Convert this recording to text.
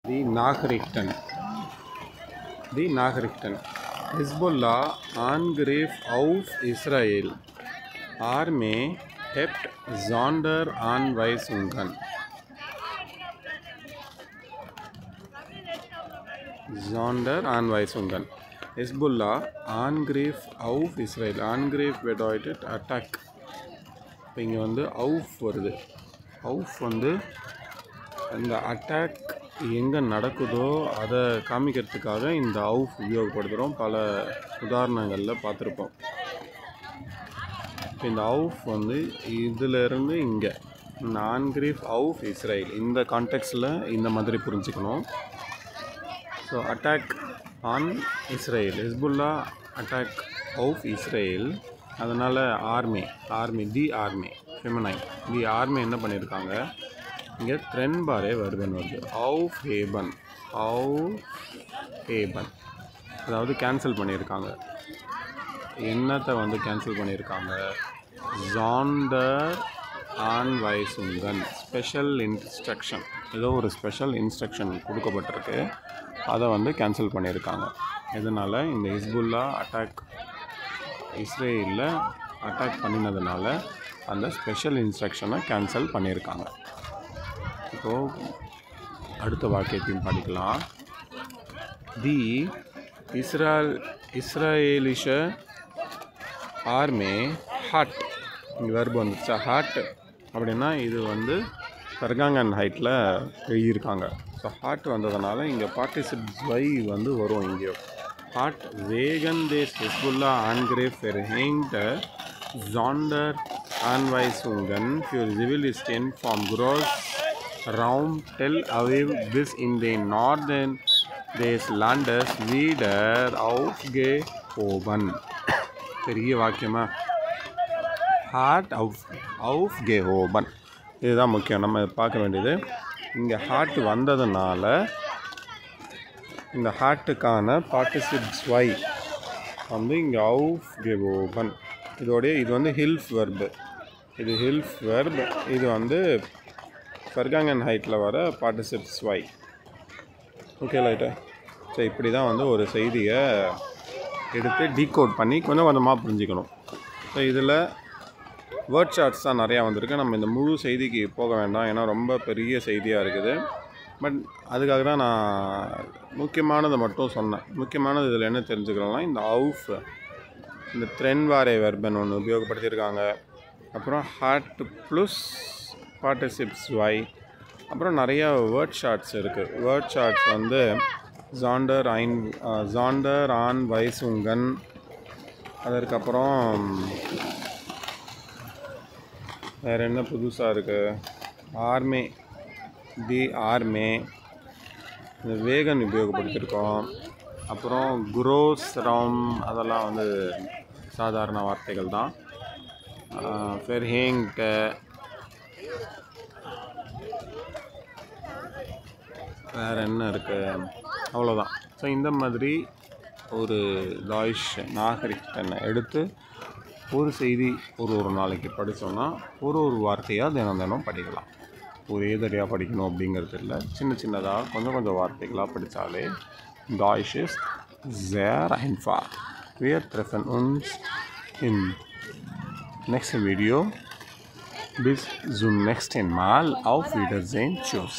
Die Nachrichten. Die Nachrichten. Hezbollah Angriff auf Israel. Armee hebt Sonderanweisungen. Sonderanweisungen. Hezbollah Angriff auf Israel. Angriff bedeutet Attack. இப்போ இங்கே வந்து Auf வருது. Auf வந்து அந்த attack எங்கே நடக்குதோ அதை காமிக்கிறதுக்காக இந்த அவுஃப் உபயோகப்படுத்துகிறோம். பல உதாரணங்களில் பார்த்துருப்போம். இப்போ இந்த அவுஃப் வந்து இதிலேருந்து இங்கே ஆன்கிரிஃப் அவுஃப் இஸ்ரேல் இந்த கான்டெக்ஸ்டில் இந்த மாதிரி புரிஞ்சுக்கணும். So attack on Israel, Hezbollah attack அவுஃப் இஸ்ரேல். அதனால் army the army feminine the army என்ன பண்ணியிருக்காங்க, இங்கே ட்ரென்பாரே வருதுன்னு வருது. அவுஃப் ஹேபன் அதாவது கேன்சல் பண்ணியிருக்காங்க. என்னத்தை வந்து கேன்சல் பண்ணியிருக்காங்க, ஜாண்டர் ஆன்வைசுங்கன் ஸ்பெஷல் இன்ஸ்ட்ரக்ஷன், ஏதோ ஒரு ஸ்பெஷல் இன்ஸ்ட்ரக்ஷன் கொடுக்கப்பட்டிருக்கு, அதை வந்து கேன்சல் பண்ணியிருக்காங்க. இதனால் இந்த ஹிஸ்புல்லா அட்டாக் இஸ்ரேலில் அட்டாக் பண்ணினதுனால அந்த ஸ்பெஷல் இன்ஸ்ட்ரக்ஷனை கேன்சல் பண்ணியிருக்காங்க. இப்போது அடுத்த வாக்கியத்தையும் படிக்கலாம். தி இஸ்ரேலிஷ ஆர்மே ஹட், இங்கே வெர்பு வந்துச்சா, ஹட் அப்படின்னா இது வந்து ஃபர்காங்கன் ஹைட்டில் எழுதியிருக்காங்க. ஸோ ஹாட் வந்ததுனால இங்கே பார்ட்டிசிப்ஸ் வை வந்து வரும். இங்கேயோ ஹாட் வேகன் தேஸ் ஹெஸ்புல்லா ஆன்கிரிஃப் verhängte Sonderanweisungen für Zivilisten vom Großraum Tel Aviv bis in den Norden des Landes wieder aufgehoben. பெரிய வாக்கியமா, ஹார்ட் aufgehoben, இதுதான் முக்கியம் நம்ம பார்க்க வேண்டியது. இங்கே ஹார்ட் வந்ததுனால இந்த ஹார்ட்டுக்கான பார்ட்டிசிப்ஸ் வை வந்து இங்கே aufgehoben. இது வந்து ஹில்ஃப் வெர்பு, இது ஹில்ஃப் வெர்ப், இது வந்து ஃபர்காங்கன் ஹைட்டில் வர பார்ட்டிசிப்ஸ் வை. ஓகே லைட்டா. ஸோ இப்படி தான் வந்து ஒரு செய்தியை எடுத்து டீகோட் பண்ணி கொஞ்சம் கொஞ்சமாக புரிஞ்சுக்கணும். ஸோ இதில் வேர்ட் சார்ட்ஸ் தான் நிறையா வந்திருக்கு. நம்ம இந்த முழு செய்திக்கு போக வேண்டாம், ஏன்னா ரொம்ப பெரிய செய்தியாக இருக்குது. பட் அதுக்காக தான் நான் முக்கியமானதை மட்டும் சொன்னேன். முக்கியமானது இதில் என்ன தெரிஞ்சுக்கிறோம்னா, இந்த அவுஃப், இந்த ட்ரென்வாரே வெர்பன் ஒன்று உபயோகப்படுத்தியிருக்காங்க. அப்புறம் ஹார்ட் ப்ளஸ் பார்ட்டிசிப்ஸ் வை. அப்புறம் நிறையா வேர்ட் ஷார்ட்ஸ் இருக்குது. வேர்ட் ஷார்ட்ஸ் வந்து ஜாண்டர் ஆன் வைசுங்கன், அதற்கப்புறம் வேறு என்ன புதுசாக இருக்குது, ஆர்மே தி ஆர்மே, இந்த வேகன் உபயோகப்படுத்தியிருக்கோம். அப்புறம் குரோஸ்ரம், அதெல்லாம் வந்து சாதாரண வார்த்தைகள் தான். ஃபெர்ஹேங்ட, வேறு என்ன இருக்குது, அவ்வளோதான். ஸோ இந்த மாதிரி ஒரு டாய்ஷ் நாகரிகனை எடுத்து ஒரு செய்தி ஒரு நாளைக்கு படித்தோன்னா ஒரு வார்த்தையாக தினம் படிக்கலாம். ஒரே தடையாக படிக்கணும் அப்படிங்கிறது இல்லை, சின்னதாக கொஞ்சம் வார்த்தைகளாக படித்தாலே Deutsch ist sehr einfach. Wir treffen uns im nächsten Video. Bis zum nächsten Mal. Auf Wiedersehen. Tschüss.